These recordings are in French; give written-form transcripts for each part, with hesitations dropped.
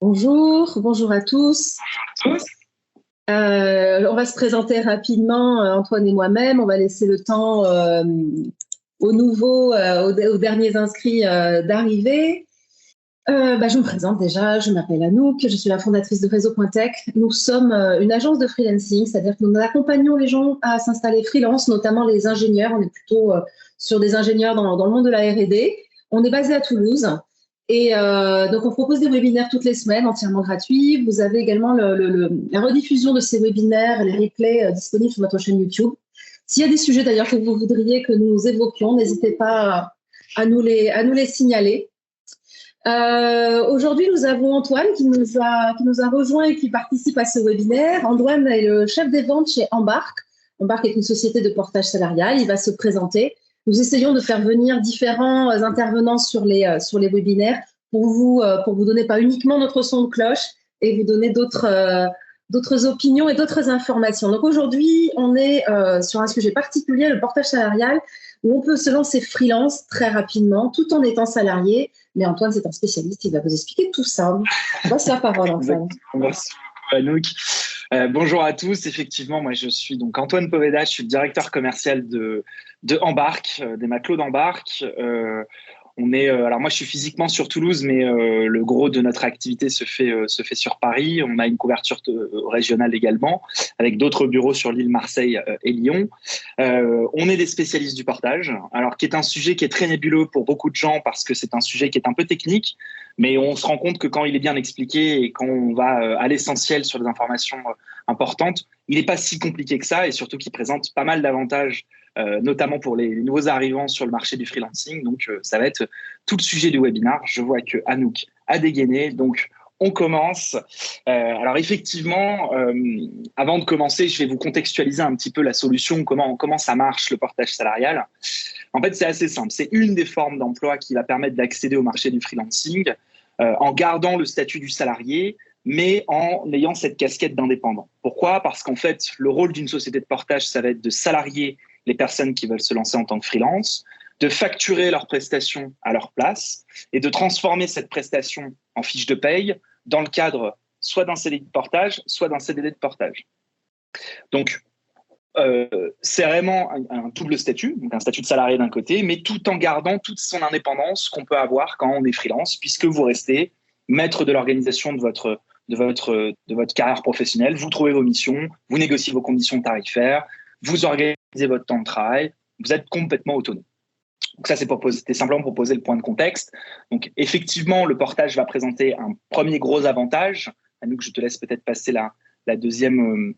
Bonjour à tous. On va se présenter rapidement, Antoine et moi-même. On va laisser le temps aux nouveaux, aux derniers inscrits d'arriver. Je me présente déjà, je m'appelle Anouk, je suis la fondatrice de Réseau.tech. Nous sommes une agence de freelancing, c'est-à-dire que nous accompagnons les gens à s'installer freelance, notamment les ingénieurs. On est plutôt sur des ingénieurs dans le monde de la R&D. On est basé à Toulouse. Et donc, on propose des webinaires toutes les semaines, entièrement gratuits. Vous avez également la rediffusion de ces webinaires, les replays disponibles sur notre chaîne YouTube. S'il y a des sujets d'ailleurs que vous voudriez que nous évoquions, n'hésitez pas à nous les signaler. Aujourd'hui, nous avons Antoine qui nous a rejoint et qui participe à ce webinaire. Antoine est le chef des ventes chez Embark. Embark est une société de portage salarial. Il va se présenter. Nous essayons de faire venir différents intervenants sur les webinaires pour vous donner pas uniquement notre son de cloche et vous donner d'autres opinions et d'autres informations. Donc aujourd'hui, on est sur un sujet particulier, le portage salarial, où on peut se lancer freelance très rapidement tout en étant salarié. Mais Antoine, c'est un spécialiste, il va vous expliquer tout ça. Passe la parole, Antoine. Merci beaucoup, Anouk. Bonjour à tous. Effectivement, moi, je suis donc Antoine Poveda, je suis le directeur commercial de Embark, des matelots d'Embark. Alors moi, je suis physiquement sur Toulouse, mais le gros de notre activité se fait sur Paris. On a une couverture régionale également, avec d'autres bureaux sur l'île Marseille et Lyon. On est des spécialistes du portage, alors qui est un sujet qui est très nébuleux pour beaucoup de gens parce que c'est un sujet qui est un peu technique, mais on se rend compte que quand il est bien expliqué et quand on va à l'essentiel sur des informations importantes, il n'est pas si compliqué que ça et surtout qu'il présente pas mal d'avantages. Notamment pour les nouveaux arrivants sur le marché du freelancing. Donc, ça va être tout le sujet du webinaire. Je vois que Anouk a dégainé, donc on commence. Alors, effectivement, avant de commencer, je vais vous contextualiser un petit peu la solution, comment ça marche, le portage salarial. En fait, c'est assez simple. C'est une des formes d'emploi qui va permettre d'accéder au marché du freelancing en gardant le statut du salarié, mais en ayant cette casquette d'indépendant. Pourquoi ? Parce qu'en fait, le rôle d'une société de portage, ça va être de salarier les personnes qui veulent se lancer en tant que freelance, de facturer leurs prestations à leur place et de transformer cette prestation en fiche de paye dans le cadre soit d'un CDI de portage, soit d'un CDD de portage. Donc, c'est vraiment un double statut, donc un statut de salarié d'un côté, mais tout en gardant toute son indépendance qu'on peut avoir quand on est freelance, puisque vous restez maître de l'organisation de votre carrière professionnelle, vous trouvez vos missions, vous négociez vos conditions tarifaires, vous organisez votre temps de travail, vous êtes complètement autonome. Donc ça, c'était simplement pour poser le point de contexte. Donc effectivement, le portage va présenter un premier gros avantage. Anouk, je te laisse peut-être passer la deuxième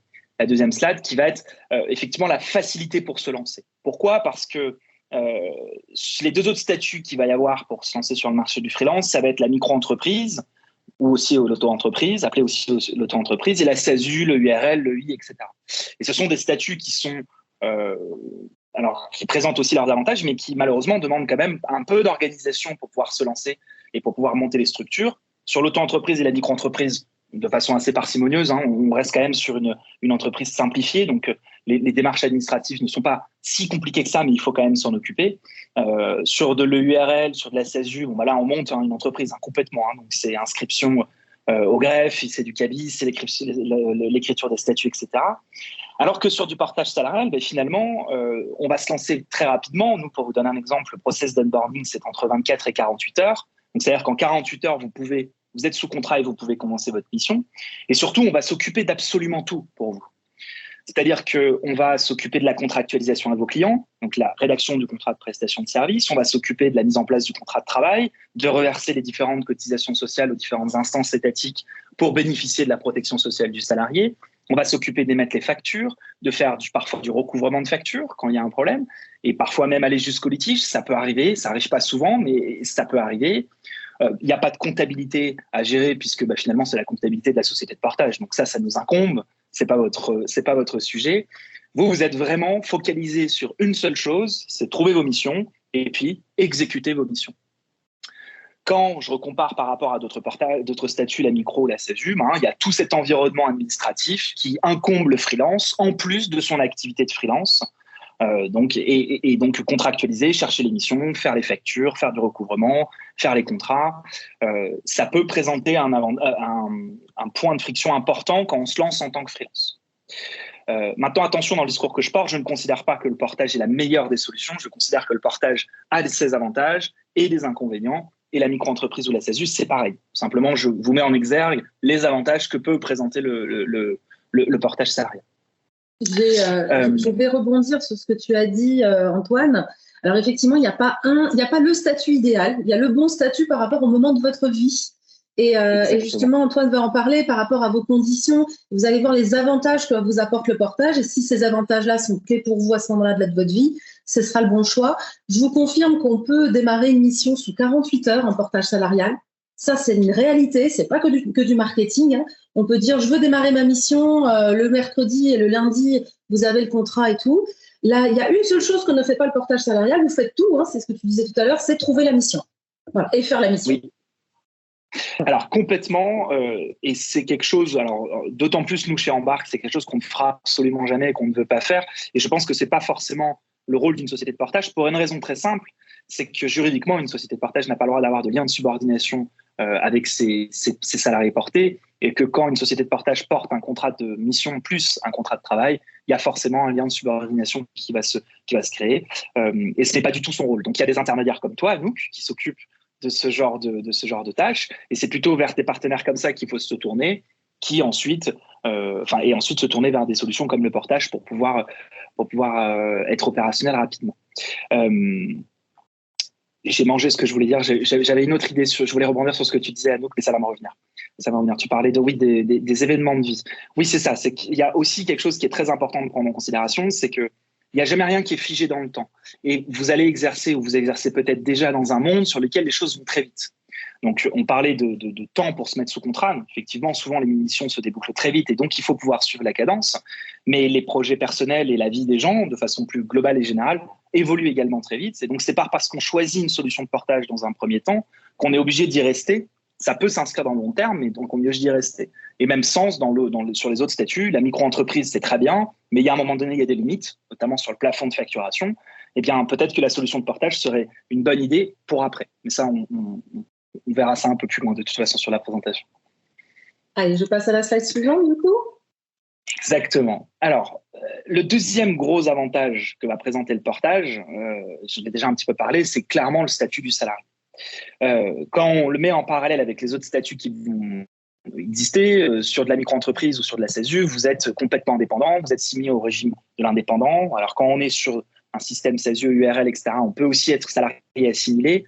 slide, qui va être effectivement la facilité pour se lancer. Pourquoi ? Parce que les deux autres statuts qu'il va y avoir pour se lancer sur le marché du freelance, ça va être la micro-entreprise, ou aussi l'auto-entreprise, appelée aussi l'auto-entreprise, et la SASU, le URL, le I, etc. Et ce sont des statuts qui sont, qui présentent aussi leurs avantages, mais qui malheureusement demandent quand même un peu d'organisation pour pouvoir se lancer et pour pouvoir monter les structures. Sur l'auto-entreprise et la micro-entreprise, de façon assez parcimonieuse, on reste quand même sur une entreprise simplifiée, donc les démarches administratives ne sont pas si compliquées que ça, mais il faut quand même s'en occuper. Sur de l'EURL, sur de la SASU, là on monte une entreprise complètement, donc c'est inscription au greffe, c'est du cabis, c'est l'écriture des statuts, etc. Alors que sur du portage salarial, finalement, on va se lancer très rapidement. Nous, pour vous donner un exemple, le process d'onboarding, c'est entre 24 et 48 heures. Donc, c'est-à-dire qu'en 48 heures, vous êtes sous contrat et vous pouvez commencer votre mission. Et surtout, on va s'occuper d'absolument tout pour vous. C'est-à-dire qu'on va s'occuper de la contractualisation avec vos clients, donc la rédaction du contrat de prestation de service, on va s'occuper de la mise en place du contrat de travail, de reverser les différentes cotisations sociales aux différentes instances étatiques pour bénéficier de la protection sociale du salarié. On va s'occuper d'émettre les factures, de faire parfois du recouvrement de factures quand il y a un problème, et parfois même aller jusqu'au litige. Ça peut arriver, ça n'arrive pas souvent, mais ça peut arriver. Il n'y a pas de comptabilité à gérer puisque finalement, c'est la comptabilité de la société de portage. Donc ça nous incombe. C'est pas votre sujet. Vous êtes vraiment focalisé sur une seule chose, c'est trouver vos missions et puis exécuter vos missions. Quand je recompare par rapport à d'autres statuts, la micro, la SASU, il y a tout cet environnement administratif qui incombe le freelance en plus de son activité de freelance. Donc contractualiser, chercher les missions, faire les factures, faire du recouvrement, faire les contrats. Ça peut présenter un point de friction important quand on se lance en tant que freelance. Maintenant, attention, dans le discours que je porte, je ne considère pas que le portage est la meilleure des solutions. Je considère que le portage a ses avantages et des inconvénients. Et la micro-entreprise ou la SASU, c'est pareil. Simplement, je vous mets en exergue les avantages que peut présenter le portage salarial. Je vais rebondir sur ce que tu as dit, Antoine. Alors effectivement, il n'y a pas le statut idéal. Il y a le bon statut par rapport au moment de votre vie. Et justement, Antoine va en parler par rapport à vos conditions. Vous allez voir les avantages que vous apporte le portage. Et si ces avantages-là sont clés pour vous à ce moment-là de votre vie, ce sera le bon choix. Je vous confirme qu'on peut démarrer une mission sous 48 heures en portage salarial. Ça, c'est une réalité. C'est pas que du marketing, hein. On peut dire, je veux démarrer ma mission le mercredi et le lundi, vous avez le contrat et tout. Là, il y a une seule chose que ne fait pas le portage salarial. Vous faites tout, hein, c'est ce que tu disais tout à l'heure, c'est trouver la mission. Voilà, et faire la mission. Oui. Alors complètement, et c'est quelque chose, alors d'autant plus nous chez Embark, c'est quelque chose qu'on ne fera absolument jamais et qu'on ne veut pas faire. Et je pense que c'est pas forcément le rôle d'une société de portage pour une raison très simple, c'est que juridiquement, une société de portage n'a pas le droit d'avoir de lien de subordination avec ses salariés portés, et que quand une société de portage porte un contrat de mission plus un contrat de travail, il y a forcément un lien de subordination qui va se créer, et ce n'est pas du tout son rôle. Donc il y a des intermédiaires comme toi, Anouk, qui s'occupent de ce genre de tâches, et c'est plutôt vers des partenaires comme ça qu'il faut se tourner, et ensuite se tourner vers des solutions comme le portage pour pouvoir être opérationnel rapidement. J'ai mangé ce que je voulais dire. J'avais une autre idée. Je voulais rebondir sur ce que tu disais, Anouk, mais ça va me revenir. Tu parlais des événements de vie. Oui, c'est ça. C'est qu'il y a aussi quelque chose qui est très important de prendre en considération, c'est que il n'y a jamais rien qui est figé dans le temps. Et vous allez exercer, ou vous exercez peut-être déjà dans un monde sur lequel les choses vont très vite. Donc, on parlait de temps pour se mettre sous contrat. Effectivement, souvent, les missions se débouclent très vite et donc, il faut pouvoir suivre la cadence. Mais les projets personnels et la vie des gens, de façon plus globale et générale, évoluent également très vite. Et donc, c'est pas parce qu'on choisit une solution de portage dans un premier temps qu'on est obligé d'y rester. Ça peut s'inscrire dans le long terme, mais donc on est obligé d'y rester. Et même sens sur les autres statuts, la micro-entreprise, c'est très bien, mais il y a un moment donné, il y a des limites, notamment sur le plafond de facturation. Eh bien, peut-être que la solution de portage serait une bonne idée pour après. Mais ça, on verra ça un peu plus loin, de toute façon, sur la présentation. Allez, je passe à la slide suivante, du coup. Exactement. Alors, le deuxième gros avantage que va présenter le portage, je l'ai déjà un petit peu parlé, c'est clairement le statut du salarié. Quand on le met en parallèle avec les autres statuts qui vont exister, sur de la micro-entreprise ou sur de la SASU, vous êtes complètement indépendant, vous êtes soumis au régime de l'indépendant. Alors, quand on est sur un système SASU, URL, etc., on peut aussi être salarié assimilé,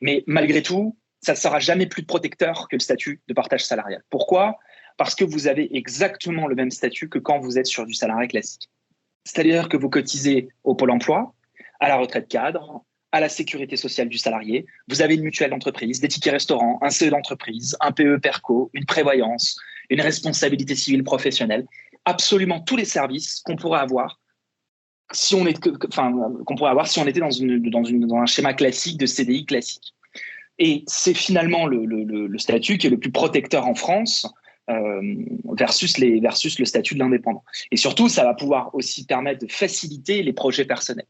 mais malgré tout, ça ne sera jamais plus protecteur que le statut de partage salarial. Pourquoi ? Parce que vous avez exactement le même statut que quand vous êtes sur du salarié classique. C'est-à-dire que vous cotisez au Pôle emploi, à la retraite cadre, à la sécurité sociale du salarié. Vous avez une mutuelle d'entreprise, des tickets restaurants, un CE d'entreprise, un PE Perco, une prévoyance, une responsabilité civile professionnelle. Absolument tous les services qu'on pourrait avoir si on était dans un schéma classique de CDI classique. Et c'est finalement le statut qui est le plus protecteur en France versus le statut de l'indépendant. Et surtout, ça va pouvoir aussi permettre de faciliter les projets personnels.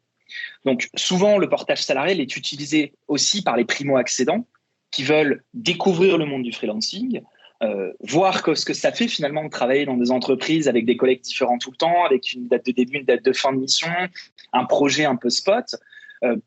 Donc, souvent, le portage salarial est utilisé aussi par les primo-accédants qui veulent découvrir le monde du freelancing, voir ce que ça fait finalement de travailler dans des entreprises avec des collègues différents tout le temps, avec une date de début, une date de fin de mission, un projet un peu spot,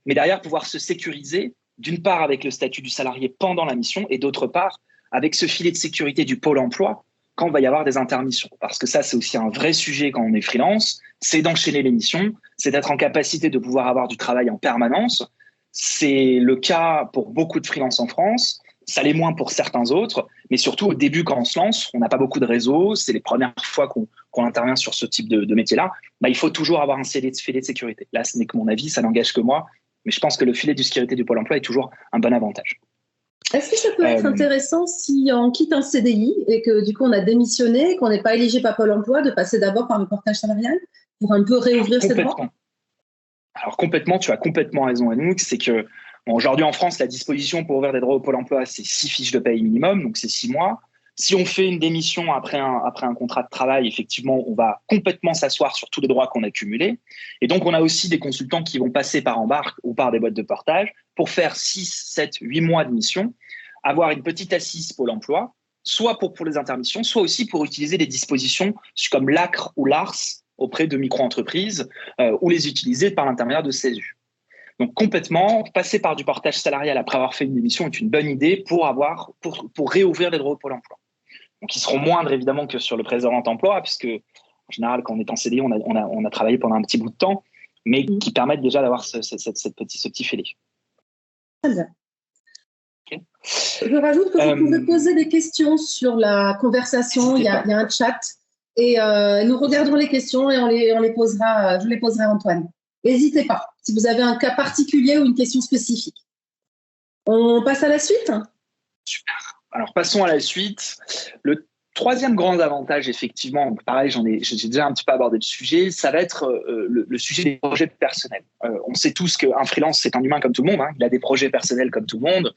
mais derrière pouvoir se sécuriser, d'une part avec le statut du salarié pendant la mission et d'autre part avec ce filet de sécurité du Pôle emploi quand il va y avoir des intermissions. Parce que ça, c'est aussi un vrai sujet quand on est freelance, c'est d'enchaîner les missions, c'est d'être en capacité de pouvoir avoir du travail en permanence. C'est le cas pour beaucoup de freelances en France, ça l'est moins pour certains autres, mais surtout au début quand on se lance, on n'a pas beaucoup de réseau, c'est les premières fois qu'on intervient sur ce type de métier-là, il faut toujours avoir un filet de sécurité. Là, ce n'est que mon avis, ça n'engage que moi, mais je pense que le filet de sécurité du Pôle emploi est toujours un bon avantage. Est-ce que ça peut être intéressant si on quitte un CDI et que du coup on a démissionné, qu'on n'est pas éligible à Pôle emploi, de passer d'abord par le portage salarial pour un peu réouvrir cette voie ? Alors complètement, tu as complètement raison, Anouk. C'est que aujourd'hui en France, la disposition pour ouvrir des droits au Pôle emploi, c'est 6 fiches de paye minimum, donc c'est 6 mois. Si on fait une démission après un contrat de travail, effectivement, on va complètement s'asseoir sur tous les droits qu'on a cumulés. Et donc, on a aussi des consultants qui vont passer par Embark ou par des boîtes de portage pour faire 6, 7, 8 mois de mission, avoir une petite assise Pôle emploi, soit pour les intermissions, soit aussi pour utiliser des dispositions comme l'ACRE ou l'ARS auprès de micro-entreprises ou les utiliser par l'intermédiaire de CESU. Donc complètement, passer par du portage salarial après avoir fait une démission est une bonne idée pour réouvrir les droits au Pôle emploi. Donc ils seront moindres évidemment que sur le précédent emploi, puisque en général quand on est en CDI, on a travaillé pendant un petit bout de temps, mais qui permettent déjà d'avoir ce petit filet. Très bien. Okay. Je rajoute que vous pouvez poser des questions sur la conversation, il y a un chat, et nous regarderons les questions et je les poserai à Antoine. N'hésitez pas, si vous avez un cas particulier ou une question spécifique. On passe à la suite ? Super. Alors, passons à la suite. Le troisième grand avantage, effectivement, pareil, j'ai déjà un petit peu abordé le sujet, ça va être le sujet des projets personnels. On sait tous qu'un freelance, c'est un humain comme tout le monde, hein, il a des projets personnels comme tout le monde.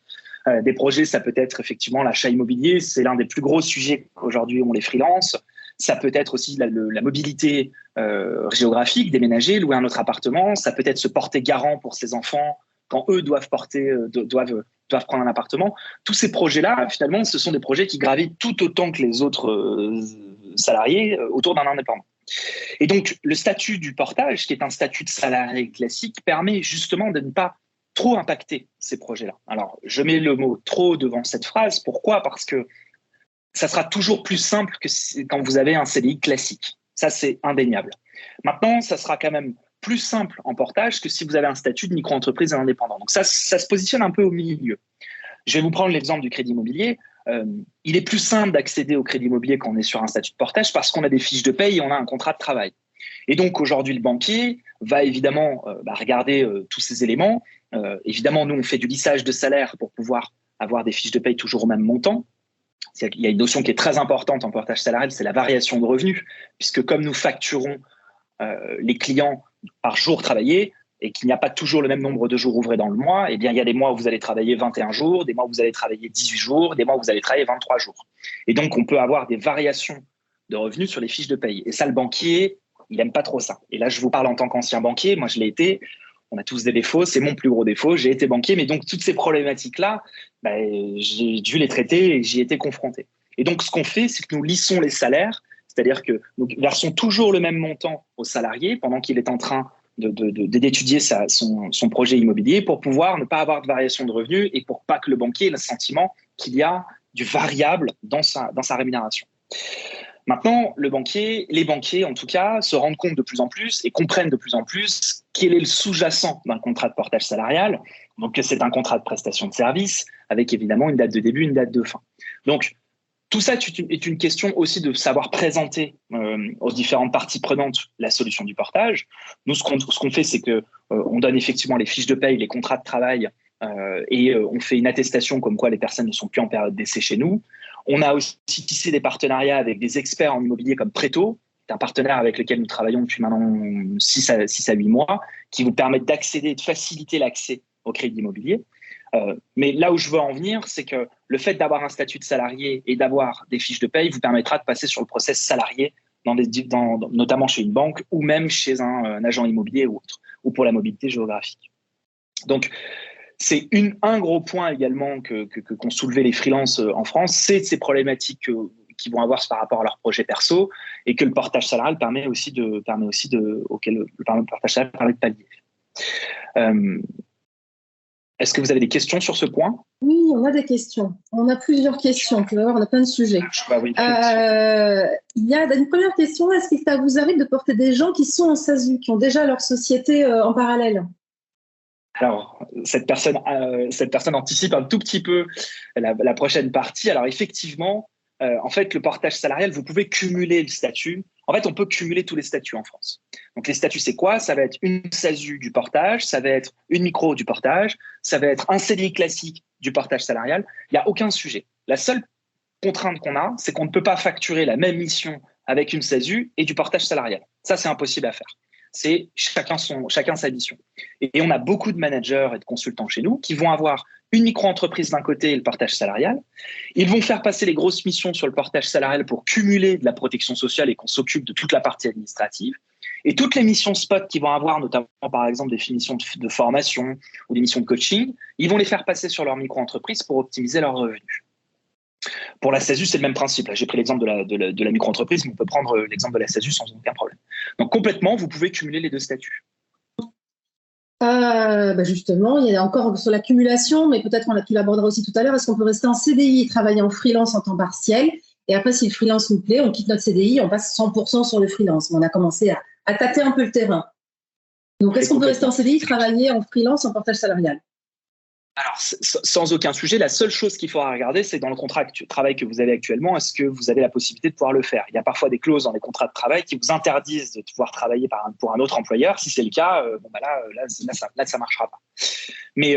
Des projets, ça peut être effectivement l'achat immobilier, c'est l'un des plus gros sujets qu'aujourd'hui ont les freelances. Ça peut être aussi la mobilité géographique, déménager, louer un autre appartement. Ça peut être se porter garant pour ses enfants quand eux doivent prendre un appartement. Tous ces projets-là, finalement, ce sont des projets qui gravitent tout autant que les autres salariés autour d'un indépendant. Et donc, le statut du portage, qui est un statut de salarié classique, permet justement de ne pas trop impacter ces projets-là. Alors, je mets le mot « trop » devant cette phrase. Pourquoi ? Parce que ça sera toujours plus simple que quand vous avez un CDI classique. Ça, c'est indéniable. Maintenant, ça sera quand même plus simple en portage que si vous avez un statut de micro-entreprise et indépendant. Donc ça se positionne un peu au milieu. Je vais vous prendre l'exemple du crédit immobilier. Il est plus simple d'accéder au crédit immobilier quand on est sur un statut de portage parce qu'on a des fiches de paye et on a un contrat de travail. Et donc aujourd'hui, le banquier va évidemment regarder tous ces éléments. Évidemment, nous, on fait du lissage de salaire pour pouvoir avoir des fiches de paye toujours au même montant. Il y a une notion qui est très importante en portage salarial, c'est la variation de revenus, puisque comme nous facturons les clients par jour travaillé et qu'il n'y a pas toujours le même nombre de jours ouvrés dans le mois, eh bien, il y a des mois où vous allez travailler 21 jours, des mois où vous allez travailler 18 jours, des mois où vous allez travailler 23 jours. Et donc, on peut avoir des variations de revenus sur les fiches de paye. Et ça, le banquier, il n'aime pas trop ça. Et là, je vous parle en tant qu'ancien banquier. Moi, je l'ai été. On a tous des défauts. C'est mon plus gros défaut. J'ai été banquier. Mais donc, toutes ces problématiques-là, j'ai dû les traiter et j'y ai été confronté. Et donc, ce qu'on fait, c'est que nous lissons les salaires. C'est-à-dire que nous versons toujours le même montant au salarié pendant qu'il est en train d'étudier son projet immobilier pour pouvoir ne pas avoir de variation de revenus et pour pas que le banquier ait le sentiment qu'il y a du variable dans sa rémunération. Maintenant, les banquiers en tout cas, se rendent compte de plus en plus et comprennent de plus en plus quel est le sous-jacent d'un contrat de portage salarial. Donc, c'est un contrat de prestation de service avec évidemment une date de début, une date de fin. Donc, tout ça est une question aussi de savoir présenter aux différentes parties prenantes la solution du portage. Nous, ce qu'on fait, c'est qu'on donne effectivement les fiches de paye, les contrats de travail et on fait une attestation comme quoi les personnes ne sont plus en période d'essai chez nous. On a aussi tissé des partenariats avec des experts en immobilier comme Préto, un partenaire avec lequel nous travaillons depuis maintenant 6 à 8 mois, qui vous permettent d'accéder, de faciliter l'accès au crédit immobilier. Mais là où je veux en venir, c'est que le fait d'avoir un statut de salarié et d'avoir des fiches de paye vous permettra de passer sur le process salarié, notamment chez une banque ou même chez un agent immobilier ou autre, ou pour la mobilité géographique. Donc, c'est un gros point également qu'ont soulevé les freelances en France, c'est ces problématiques qu'ils vont avoir par rapport à leur projet perso et que le portage salarial permet aussi de pallier. Est-ce que vous avez des questions sur ce point ? Oui, on a des questions. On a plusieurs questions. Tu vas voir, on a plein de sujets. Il y a une première question. Est-ce que ça vous arrive de porter des gens qui sont en SASU, qui ont déjà leur société en parallèle ? Alors, cette personne anticipe un tout petit peu la prochaine partie. Alors, effectivement, en fait, le portage salarial, vous pouvez cumuler le statut. En fait, on peut cumuler tous les statuts en France. Donc, les statuts, c'est quoi ? Ça va être une SASU du portage, ça va être une micro du portage, ça va être un CDI classique du portage salarial. Il n'y a aucun sujet. La seule contrainte qu'on a, c'est qu'on ne peut pas facturer la même mission avec une SASU et du portage salarial. Ça, c'est impossible à faire. c'est chacun sa mission. Et on a beaucoup de managers et de consultants chez nous qui vont avoir une micro-entreprise d'un côté et le portage salarial. Ils vont faire passer les grosses missions sur le portage salarial pour cumuler de la protection sociale et qu'on s'occupe de toute la partie administrative. Et toutes les missions spot qu'ils vont avoir, notamment par exemple des missions de formation ou des missions de coaching, ils vont les faire passer sur leur micro-entreprise pour optimiser leurs revenus. Pour la SASU, c'est le même principe. Là, j'ai pris l'exemple de la micro-entreprise, mais on peut prendre l'exemple de la SASU sans aucun problème. Donc complètement, vous pouvez cumuler les deux statuts. Justement, il y a encore sur l'accumulation, mais peut-être tu l'abordera aussi tout à l'heure. Est-ce qu'on peut rester en CDI et travailler en freelance en temps partiel? Et après, si le freelance nous plaît, on quitte notre CDI, on passe 100% sur le freelance. On a commencé à tâter un peu le terrain. Donc, est-ce qu'on peut rester en CDI, travailler en freelance en portage salarial? Alors, sans aucun sujet, la seule chose qu'il faudra regarder, c'est dans le contrat de travail que vous avez actuellement, est-ce que vous avez la possibilité de pouvoir le faire? Il y a parfois des clauses dans les contrats de travail qui vous interdisent de pouvoir travailler pour un autre employeur. Si c'est le cas, là, ça marchera pas. Mais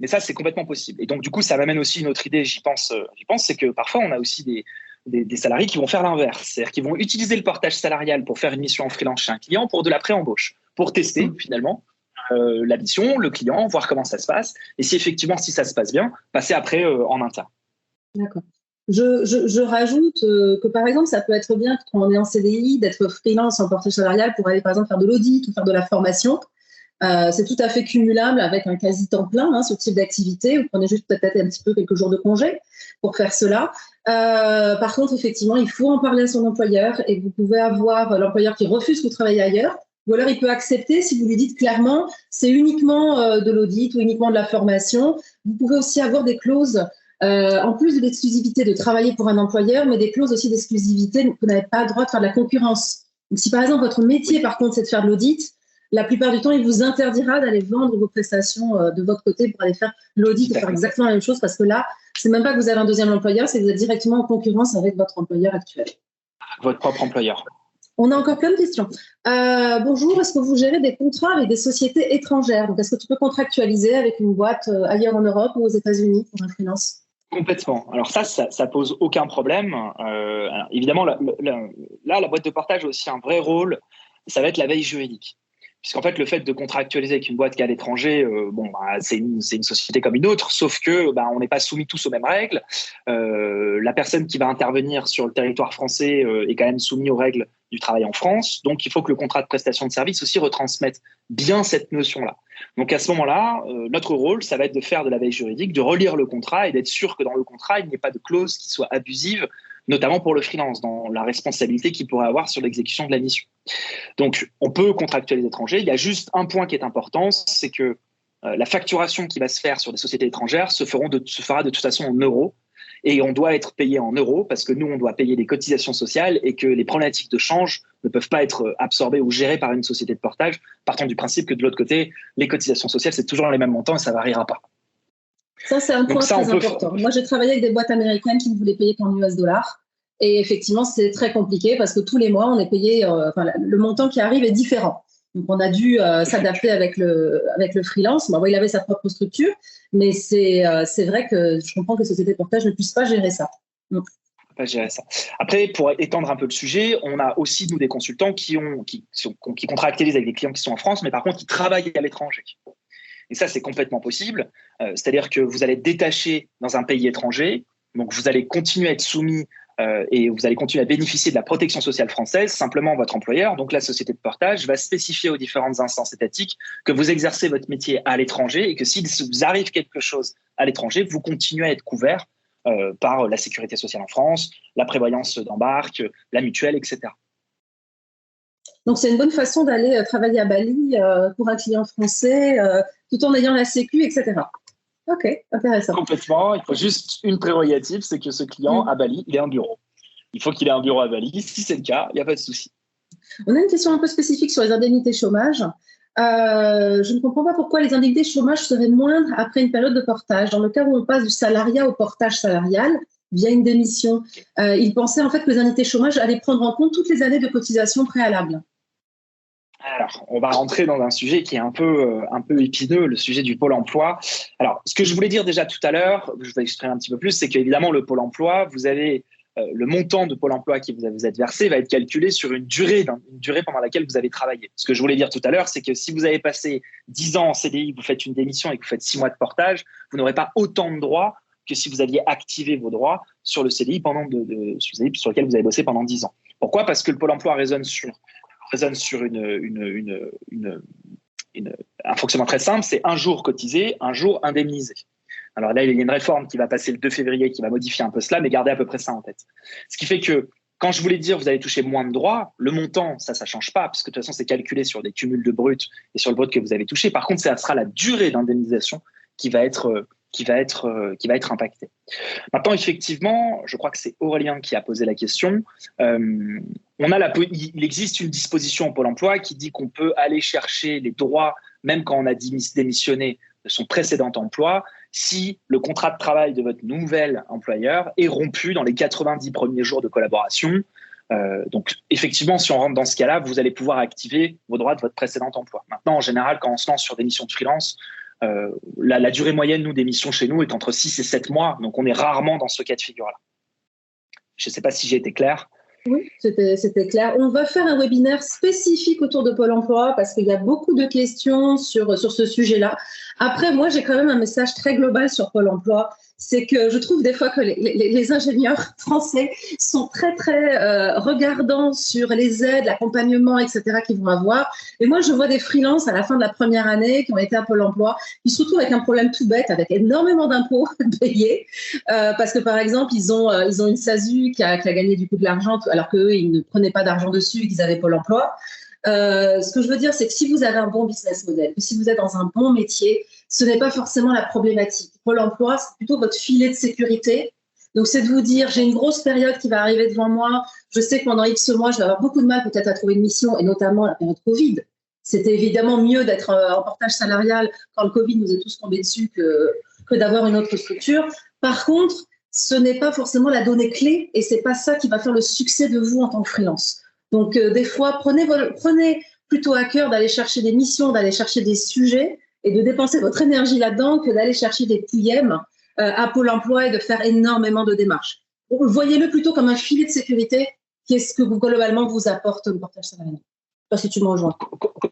ça, c'est complètement possible. Et donc, du coup, ça m'amène aussi une autre idée, j'y pense, c'est que parfois, on a aussi des salariés qui vont faire l'inverse. C'est-à-dire qu'ils vont utiliser le portage salarial pour faire une mission en freelance chez un client pour de la pré-embauche, pour tester finalement la mission, le client, voir comment ça se passe. Et si effectivement, si ça se passe bien, passer après en interne. D'accord. Je rajoute que par exemple, ça peut être bien quand on est en CDI d'être freelance en portage salarial pour aller par exemple faire de l'audit ou faire de la formation. C'est tout à fait cumulable avec un quasi-temps plein, ce type d'activité. Vous prenez juste peut-être un petit peu quelques jours de congé pour faire cela. Par contre, effectivement, il faut en parler à son employeur et vous pouvez avoir l'employeur qui refuse que vous travaillez ailleurs. Ou alors, il peut accepter si vous lui dites clairement c'est uniquement de l'audit ou uniquement de la formation. Vous pouvez aussi avoir des clauses, en plus de l'exclusivité de travailler pour un employeur, mais des clauses aussi d'exclusivité. Vous n'avez pas le droit de faire de la concurrence. Donc, si par exemple, votre métier, par contre, c'est de faire de l'audit, la plupart du temps, il vous interdira d'aller vendre vos prestations de votre côté pour aller faire l'audit et faire exactement la même chose parce que là, c'est même pas que vous avez un deuxième employeur, c'est que vous êtes directement en concurrence avec votre employeur actuel. Votre propre employeur. On a encore plein de questions. Bonjour, est-ce que vous gérez des contrats avec des sociétés étrangères? Donc, est-ce que tu peux contractualiser avec une boîte ailleurs en Europe ou aux États-Unis pour un freelance? Complètement. Alors ça pose aucun problème. Alors, évidemment, là, la boîte de portage a aussi un vrai rôle. Ça va être la veille juridique. Puisqu'en fait, le fait de contractualiser avec une boîte qui est à l'étranger, c'est une société comme une autre, sauf que on n'est pas soumis tous aux mêmes règles. La personne qui va intervenir sur le territoire français est quand même soumise aux règles du travail en France. Donc, il faut que le contrat de prestation de service aussi retransmette bien cette notion-là. Donc, à ce moment-là, notre rôle, ça va être de faire de la veille juridique, de relire le contrat et d'être sûr que dans le contrat, il n'y ait pas de clause qui soit abusive, notamment pour le freelance, dans la responsabilité qu'il pourrait avoir sur l'exécution de la mission. Donc, on peut contractualiser l'étranger. Il y a juste un point qui est important, c'est que la facturation qui va se faire sur des sociétés étrangères se fera de toute façon en euros. Et on doit être payé en euros parce que nous, on doit payer des cotisations sociales et que les problématiques de change ne peuvent pas être absorbées ou gérées par une société de portage, partant du principe que de l'autre côté, les cotisations sociales, c'est toujours les mêmes montants et ça ne variera pas. Ça, c'est un point très important. Moi, j'ai travaillé avec des boîtes américaines qui ne voulaient payer qu'en US dollars. Et effectivement, c'est très compliqué parce que tous les mois, on est payé, le montant qui arrive est différent. Donc, on a dû s'adapter avec le freelance. Il avait sa propre structure, mais c'est vrai que je comprends que les sociétés de portage ne puissent pas gérer ça. Pas gérer ça. Après, pour étendre un peu le sujet, on a aussi, nous, des consultants qui contractualisent avec des clients qui sont en France, mais par contre, qui travaillent à l'étranger. Et ça, c'est complètement possible. C'est-à-dire que vous allez être détaché dans un pays étranger, donc vous allez continuer à être soumis et vous allez continuer à bénéficier de la protection sociale française. Simplement, votre employeur, donc la société de portage, va spécifier aux différentes instances étatiques que vous exercez votre métier à l'étranger et que s'il vous arrive quelque chose à l'étranger, vous continuez à être couvert par la sécurité sociale en France, la prévoyance d'embarque, la mutuelle, etc. Donc, c'est une bonne façon d'aller travailler à Bali pour un client français tout en ayant la sécu, etc. Ok, intéressant. Complètement. Il faut juste une prérogative, c'est que ce client à Bali, il ait un bureau. Il faut qu'il ait un bureau à Bali. Si c'est le cas, il n'y a pas de souci. On a une question un peu spécifique sur les indemnités chômage. Je ne comprends pas pourquoi les indemnités chômage seraient moindres après une période de portage. Dans le cas où on passe du salariat au portage salarial via une démission, ils pensaient en fait que les indemnités chômage allaient prendre en compte toutes les années de cotisation préalables. Alors, on va rentrer dans un sujet qui est un peu épineux, le sujet du Pôle emploi. Alors, ce que je voulais dire déjà tout à l'heure, je vais exprimer un petit peu plus, c'est qu'évidemment, le Pôle emploi, vous avez le montant de Pôle emploi qui vous êtes versé va être calculé sur une durée pendant laquelle vous avez travaillé. Ce que je voulais dire tout à l'heure, c'est que si vous avez passé 10 ans en CDI, vous faites une démission et que vous faites 6 mois de portage, vous n'aurez pas autant de droits que si vous aviez activé vos droits sur le CDI sur lequel vous avez bossé pendant 10 ans. Pourquoi ? Parce que le Pôle emploi raisonne sur un fonctionnement très simple, c'est un jour cotisé, un jour indemnisé. Alors là, il y a une réforme qui va passer le 2 février qui va modifier un peu cela, mais gardez à peu près ça en tête. Ce qui fait que quand je voulais dire vous allez toucher moins de droits, le montant, ça ne change pas, parce que de toute façon, c'est calculé sur des cumuls de brut et sur le brut que vous avez touché. Par contre, ça sera la durée d'indemnisation qui va être impactée. Maintenant, effectivement, je crois que c'est Aurélien qui a posé la question. Il existe une disposition au Pôle emploi qui dit qu'on peut aller chercher les droits, même quand on a démissionné de son précédent emploi, si le contrat de travail de votre nouvel employeur est rompu dans les 90 premiers jours de collaboration. Donc, effectivement, si on rentre dans ce cas-là, vous allez pouvoir activer vos droits de votre précédent emploi. Maintenant, en général, quand on se lance sur des missions de freelance, la durée moyenne, des missions chez nous est entre 6 et 7 mois. Donc, on est rarement dans ce cas de figure-là. Je ne sais pas si j'ai été clair. Oui, c'était clair. On va faire un webinaire spécifique autour de Pôle emploi parce qu'il y a beaucoup de questions sur ce sujet-là. Après, moi, j'ai quand même un message très global sur Pôle emploi. C'est que je trouve des fois que les ingénieurs français sont très, très regardants sur les aides, l'accompagnement, etc. qu'ils vont avoir. Et moi, je vois des freelances à la fin de la première année qui ont été à Pôle emploi, qui se retrouvent avec un problème tout bête, avec énormément d'impôts payés, parce que, par exemple, ils ont une SASU qui a gagné du coup de l'argent, alors qu'eux, ils ne prenaient pas d'argent dessus et qu'ils avaient Pôle emploi. Ce que je veux dire, c'est que si vous avez un bon business model, que si vous êtes dans un bon métier, ce n'est pas forcément la problématique. Pôle emploi, c'est plutôt votre filet de sécurité. Donc, c'est de vous dire, j'ai une grosse période qui va arriver devant moi. Je sais que pendant X mois, je vais avoir beaucoup de mal peut-être à trouver une mission, et notamment la période Covid. C'était évidemment mieux d'être en portage salarial quand le Covid nous est tous tombés dessus que d'avoir une autre structure. Par contre, ce n'est pas forcément la donnée clé et c'est pas ça qui va faire le succès de vous en tant que freelance. Donc, des fois, prenez plutôt à cœur d'aller chercher des missions, d'aller chercher des sujets et de dépenser votre énergie là-dedans que d'aller chercher des pouillèmes à Pôle emploi et de faire énormément de démarches. Voyez-le plutôt comme un filet de sécurité qui est ce que globalement vous apporte le portage salarial. Je ne sais pas si tu me rejoins.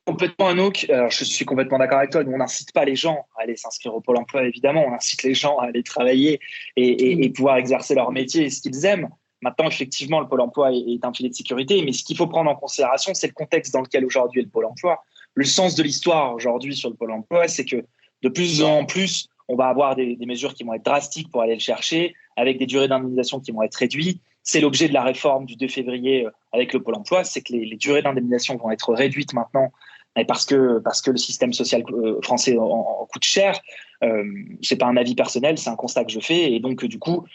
Complètement, Anouk. Alors, je suis complètement d'accord avec toi. Nous, on n'incite pas les gens à aller s'inscrire au Pôle emploi, évidemment. On incite les gens à aller travailler et pouvoir exercer leur métier et ce qu'ils aiment. Maintenant, effectivement, le Pôle emploi est un filet de sécurité, mais ce qu'il faut prendre en considération, c'est le contexte dans lequel aujourd'hui est le Pôle emploi. Le sens de l'histoire aujourd'hui sur le Pôle emploi, c'est que de plus en plus, on va avoir des mesures qui vont être drastiques pour aller le chercher, avec des durées d'indemnisation qui vont être réduites. C'est l'objet de la réforme du 2 février avec le Pôle emploi, c'est que les durées d'indemnisation vont être réduites maintenant, parce que le système social français en coûte cher. C'est pas un avis personnel, c'est un constat que je fais, et donc du coup,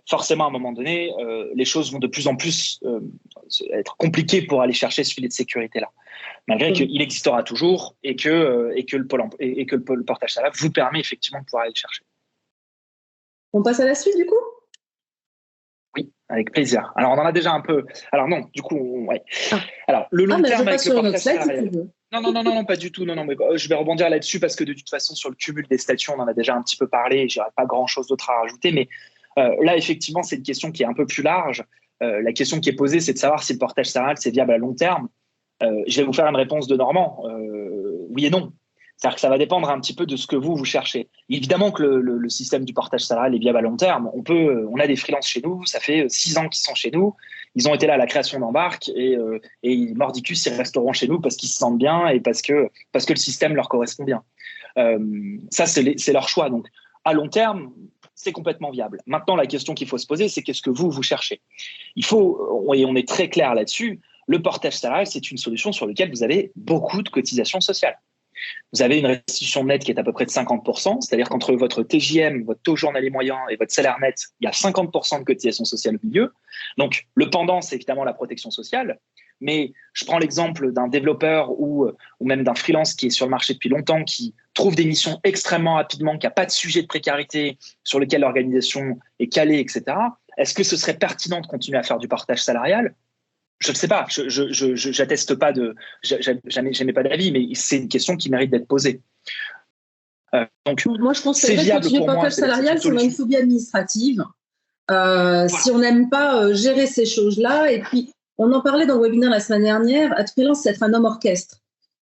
forcément, à un moment donné, les choses vont de plus en plus être compliquées pour aller chercher ce filet de sécurité-là, malgré qu'il existera toujours et que le portage salarial vous permet effectivement de pouvoir aller le chercher. On passe à la suite, du coup ? Oui, avec plaisir. Alors, on en a déjà un peu. Alors non, du coup, ouais. Alors, le long terme avec le portage salarial. Non, pas du tout. Non, mais je vais rebondir là-dessus parce que de toute façon, sur le cumul des statuts, on en a déjà un petit peu parlé et j'aurais pas grand-chose d'autre à rajouter. Mais là, effectivement, c'est une question qui est un peu plus large. La question qui est posée, c'est de savoir si le portage salarial, c'est viable à long terme. Je vais vous faire une réponse de Normand. Oui et non. C'est-à-dire que ça va dépendre un petit peu de ce que vous cherchez. Évidemment que le système du portage salarial est viable à long terme. On a des freelances chez nous, ça fait 6 ans qu'ils sont chez nous. Ils ont été là à la création d'Embark et mordicus, ils resteront chez nous parce qu'ils se sentent bien et parce que le système leur correspond bien. Ça, c'est leur choix. Donc, à long terme, c'est complètement viable. Maintenant, la question qu'il faut se poser, c'est qu'est-ce que vous cherchez ? Et on est très clair là-dessus, le portage salarial, c'est une solution sur laquelle vous avez beaucoup de cotisations sociales. Vous avez une restitution nette qui est à peu près de 50%, c'est-à-dire qu'entre votre TJM, votre taux journalier moyen et votre salaire net, il y a 50% de cotisations sociales au milieu. Donc, le pendant, c'est évidemment la protection sociale. Mais je prends l'exemple d'un développeur ou même d'un freelance qui est sur le marché depuis longtemps, qui trouve des missions extrêmement rapidement, qui n'a pas de sujet de précarité sur lequel l'organisation est calée, etc. Est-ce que ce serait pertinent de continuer à faire du portage salarial ? Je ne sais pas, je n'atteste pas j'aimais pas d'avis, mais c'est une question qui mérite d'être posée. Donc, moi, je pense que continuer le portage salarial, c'est une phobie administrative. si on n'aime pas gérer ces choses-là. Et puis, on en parlait dans le webinaire la semaine dernière, être freelance, c'est être un homme orchestre.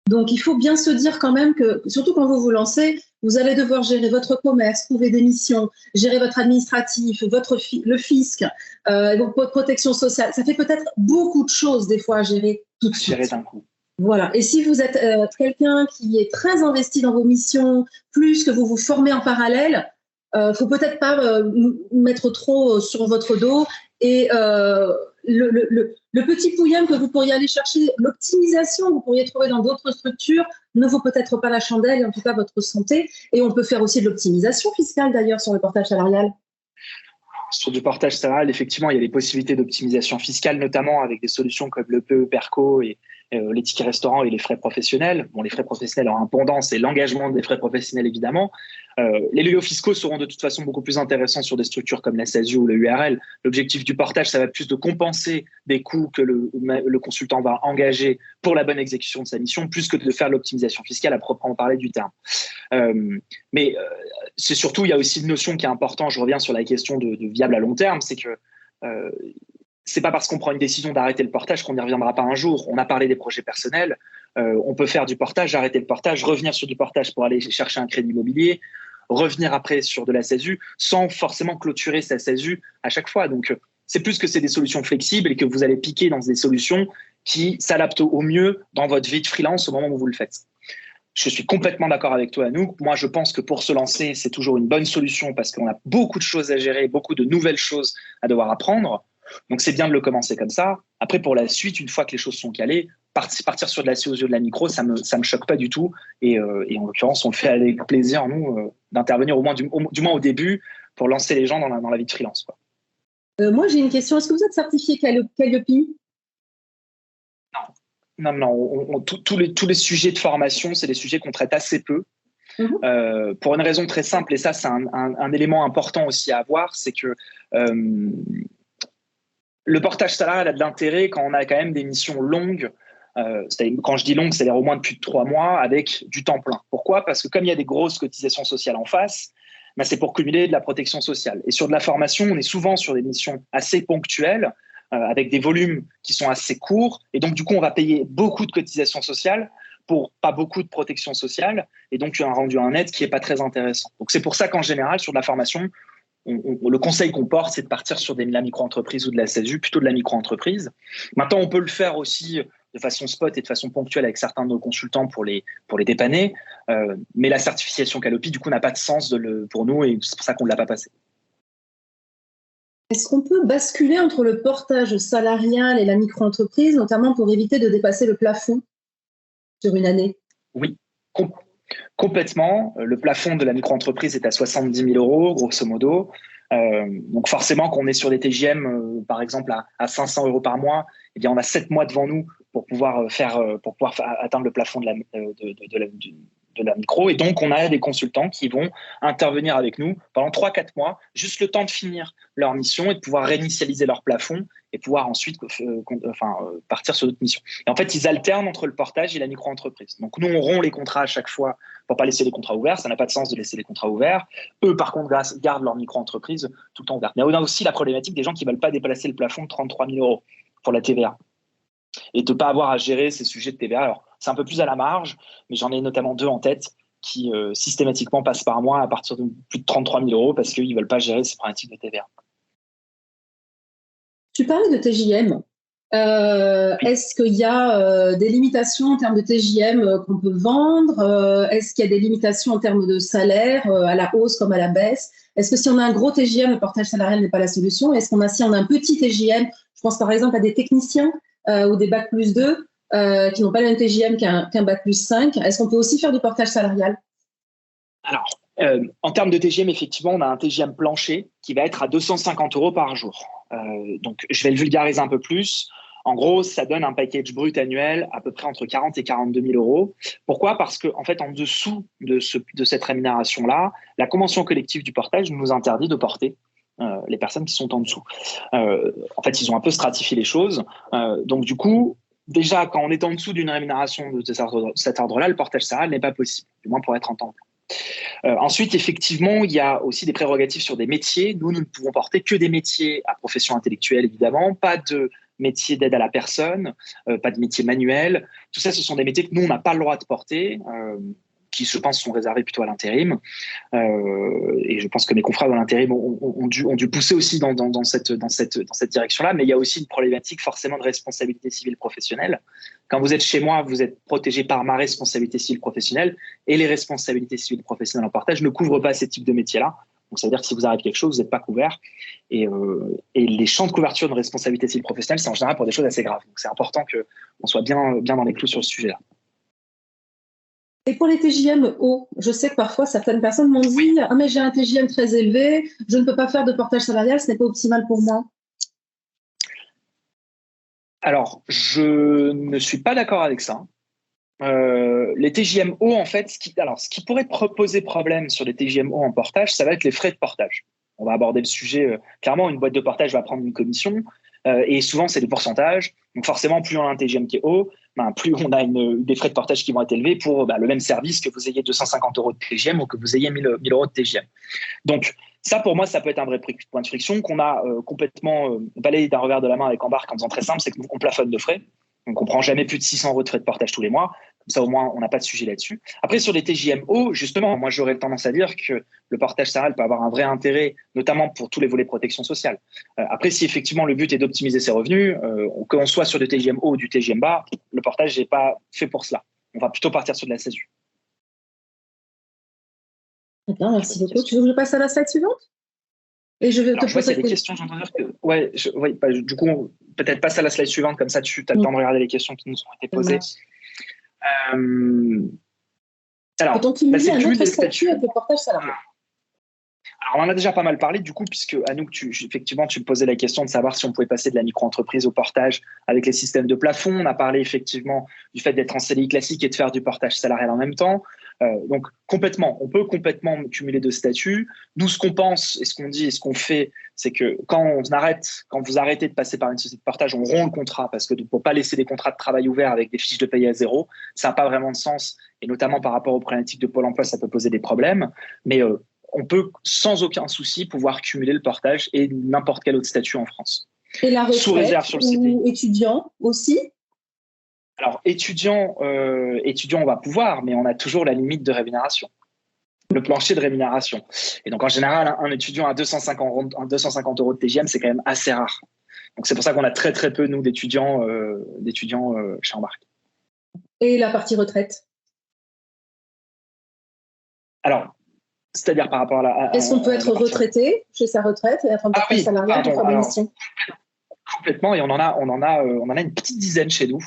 Donc, il faut bien se dire quand même que, surtout quand vous vous lancez, vous allez devoir gérer votre commerce, trouver des missions, gérer votre administratif, le fisc, votre protection sociale. Ça fait peut-être beaucoup de choses des fois à gérer tout de suite. Gérer d'un coup. Voilà. Et si vous êtes quelqu'un qui est très investi dans vos missions, plus que vous vous formez en parallèle, faut peut-être pas mettre trop sur votre dos. Et le petit pouillem que vous pourriez aller chercher, l'optimisation que vous pourriez trouver dans d'autres structures, ne vaut peut-être pas la chandelle, et en tout cas votre santé. Et on peut faire aussi de l'optimisation fiscale d'ailleurs sur le portage salarial. Sur du portage salarial, effectivement, il y a des possibilités d'optimisation fiscale, notamment avec des solutions comme le PE Perco et les tickets restaurants et les frais professionnels. Bon, les frais professionnels en un pendant, c'est l'engagement des frais professionnels, évidemment. Les loyaux fiscaux seront de toute façon beaucoup plus intéressants sur des structures comme la SASU ou le URL. L'objectif du portage, ça va plus de compenser des coûts que le consultant va engager pour la bonne exécution de sa mission, plus que de faire l'optimisation fiscale à proprement parler du terme. Mais c'est surtout, il y a aussi une notion qui est importante, je reviens sur la question de viable à long terme, c'est que c'est pas parce qu'on prend une décision d'arrêter le portage qu'on n'y reviendra pas un jour. On a parlé des projets personnels, on peut faire du portage, arrêter le portage, revenir sur du portage pour aller chercher un crédit immobilier, revenir après sur de la SASU sans forcément clôturer sa SASU à chaque fois. Donc c'est plus que c'est des solutions flexibles et que vous allez piquer dans des solutions qui s'adaptent au mieux dans votre vie de freelance au moment où vous le faites. Je suis complètement d'accord avec toi, Anouk. Moi, je pense que pour se lancer, c'est toujours une bonne solution parce qu'on a beaucoup de choses à gérer, beaucoup de nouvelles choses à devoir apprendre. Donc, c'est bien de le commencer comme ça. Après, pour la suite, une fois que les choses sont calées, partir sur de la CO aux yeux de la micro, ça me choque pas du tout. Et en l'occurrence, on le fait avec plaisir, nous, d'intervenir au moins du moins au début pour lancer les gens dans la vie de freelance, quoi. Moi, j'ai une question. Est-ce que vous êtes certifié Calliope? Non. Tous les sujets de formation, c'est des sujets qu'on traite assez peu. Pour une raison très simple, et ça, c'est un élément important aussi à avoir, c'est que le portage salarial a de l'intérêt quand on a quand même des missions longues. Quand je dis longue, c'est-à-dire au moins de plus de 3 mois avec du temps plein. Pourquoi ? Parce que comme il y a des grosses cotisations sociales en face, c'est pour cumuler de la protection sociale. Et sur de la formation, on est souvent sur des missions assez ponctuelles, avec des volumes qui sont assez courts. Et donc, du coup, on va payer beaucoup de cotisations sociales pour pas beaucoup de protection sociale. Et donc, il y a un rendu à un net qui n'est pas très intéressant. Donc, c'est pour ça qu'en général, sur de la formation, le conseil qu'on porte, c'est de partir sur de la micro-entreprise ou de la SASU, plutôt de la micro-entreprise. Maintenant, on peut le faire aussi de façon spot et de façon ponctuelle avec certains de nos consultants pour les dépanner. Mais la certification Calliope, du coup, n'a pas de sens pour nous et c'est pour ça qu'on ne l'a pas passé. Est-ce qu'on peut basculer entre le portage salarial et la micro-entreprise, notamment pour éviter de dépasser le plafond sur une année ? Oui, complètement. Le plafond de la micro-entreprise est à 70 000 €, grosso modo. Donc forcément, quand on est sur des TJM, par exemple, à 500 € par mois, eh bien, on a 7 mois devant nous pour pouvoir atteindre le plafond de la micro. Et donc, on a des consultants qui vont intervenir avec nous pendant 3-4 mois, juste le temps de finir leur mission et de pouvoir réinitialiser leur plafond et pouvoir ensuite partir sur d'autres missions. Et en fait, ils alternent entre le portage et la micro-entreprise. Donc, nous, on rompt les contrats à chaque fois pour ne pas laisser les contrats ouverts. Ça n'a pas de sens de laisser les contrats ouverts. Eux, par contre, gardent leur micro-entreprise tout le temps ouverte. Mais on a aussi la problématique des gens qui ne veulent pas déplacer le plafond de 33 000 € pour la TVA et de ne pas avoir à gérer ces sujets de TVA. Alors, c'est un peu plus à la marge, mais j'en ai notamment 2 en tête qui systématiquement passent par mois à partir de plus de 33 000 € parce qu'ils ne veulent pas gérer ces problématiques de TVA. Tu parlais de TJM. Est-ce qu'il y a des limitations en termes de TJM qu'on peut vendre ? Est-ce qu'il y a des limitations en termes de salaire, à la hausse comme à la baisse ? Est-ce que si on a un gros TJM, le portage salarial n'est pas la solution ? Est-ce qu'on a, si on a un petit TJM, je pense par exemple à des techniciens ou des Bac plus 2 qui n'ont pas le même TJM qu'un Bac plus 5, est-ce qu'on peut aussi faire du portage salarial ? Alors, en termes de TJM, effectivement, on a un TJM plancher qui va être à 250 € par jour. Donc, je vais le vulgariser un peu plus. En gros, ça donne un package brut annuel à peu près entre 40 et 42 000 €. Pourquoi ? Parce qu'en fait, en dessous de cette rémunération-là, la convention collective du portage nous interdit de porter les personnes qui sont en dessous. En fait, ils ont un peu stratifié les choses. Donc, du coup, déjà, quand on est en dessous d'une rémunération de cet ordre-là, le portage salarial n'est pas possible, du moins pour être en temps plein. Ensuite, effectivement, il y a aussi des prérogatives sur des métiers. Nous ne pouvons porter que des métiers à profession intellectuelle, évidemment, pas de métiers d'aide à la personne, pas de métiers manuels. Tout ça, ce sont des métiers que nous, on n'a pas le droit de porter, qui, je pense, sont réservés plutôt à l'intérim. Et je pense que mes confrères dans l'intérim ont dû pousser aussi dans cette direction-là. Mais il y a aussi une problématique forcément de responsabilité civile professionnelle. Quand vous êtes chez moi, vous êtes protégé par ma responsabilité civile professionnelle, et les responsabilités civiles professionnelles en portage ne couvrent pas ces types de métiers-là. Donc, ça veut dire que si vous arrive quelque chose, vous n'êtes pas couvert. Et les champs de couverture de responsabilité civile professionnelle, c'est en général pour des choses assez graves. Donc, c'est important qu'on soit bien dans les clous sur ce sujet-là. Et pour les TJM hauts, je sais que parfois certaines personnes m'ont dit « Ah mais j'ai un TJM très élevé, je ne peux pas faire de portage salarial, ce n'est pas optimal pour moi ». Alors, je ne suis pas d'accord avec ça. Les TJM hauts, en fait, ce qui pourrait poser problème sur les TJM hauts en portage, ça va être les frais de portage. On va aborder le sujet. Clairement, une boîte de portage va prendre une commission et souvent, c'est des pourcentages. Donc forcément, plus on a un TJM qui est haut, plus on a des frais de portage qui vont être élevés pour le même service, que vous ayez 250 € de TJM ou que vous ayez 1000 € de TJM. Donc ça, pour moi, ça peut être un vrai point de friction qu'on a complètement balayé d'un revers de la main avec Embark en faisant très simple, c'est qu'on plafonne de frais. Donc on ne prend jamais plus de 600 € de frais de portage tous les mois. Comme ça, au moins, on n'a pas de sujet là-dessus. Après, sur les TJM hauts, justement, moi, j'aurais tendance à dire que le portage salarial peut avoir un vrai intérêt, notamment pour tous les volets protection sociale. Après, si effectivement le but est d'optimiser ses revenus, qu'on soit sur du TJM haut ou du TJM bas, le portage n'est pas fait pour cela. On va plutôt partir sur de la SASU. Très bien, merci beaucoup. Tu veux que je passe à la slide suivante? Et je vais te poser des questions. J'entends dire que, du coup, peut-être passe à la slide suivante, comme ça tu as le temps de regarder les questions qui nous ont été posées. Alors, donc, il y a un autre statut avec le portage salarial. Alors, on en a déjà pas mal parlé, du coup, puisque Anouk, effectivement, tu me posais la question de savoir si on pouvait passer de la micro-entreprise au portage avec les systèmes de plafond. On a parlé effectivement du fait d'être en CDI classique et de faire du portage salarial en même temps. Donc, on peut complètement cumuler deux statuts. Nous, ce qu'on pense et ce qu'on dit et ce qu'on fait, c'est que quand vous arrêtez de passer par une société de portage, on rompt le contrat parce que pour pas laisser des contrats de travail ouverts avec des fiches de paye à zéro, ça n'a pas vraiment de sens. Et notamment par rapport aux problématiques de Pôle emploi, ça peut poser des problèmes. Mais on peut sans aucun souci pouvoir cumuler le portage et n'importe quel autre statut en France. Et la retraite, sous réserve sur le CDI. Ou étudiant aussi? Alors, étudiant, on va pouvoir, mais on a toujours la limite de rémunération, le plancher de rémunération. Et donc, en général, un étudiant à 250 € de TJM, c'est quand même assez rare. Donc, c'est pour ça qu'on a très, très peu, nous, d'étudiants chez Embark. Et la partie retraite? Alors, c'est-à-dire par rapport à est-ce qu'on peut être retraité chez sa retraite et être en portage salarial pour faire des missions? Complètement, et on en a une petite dizaine chez nous,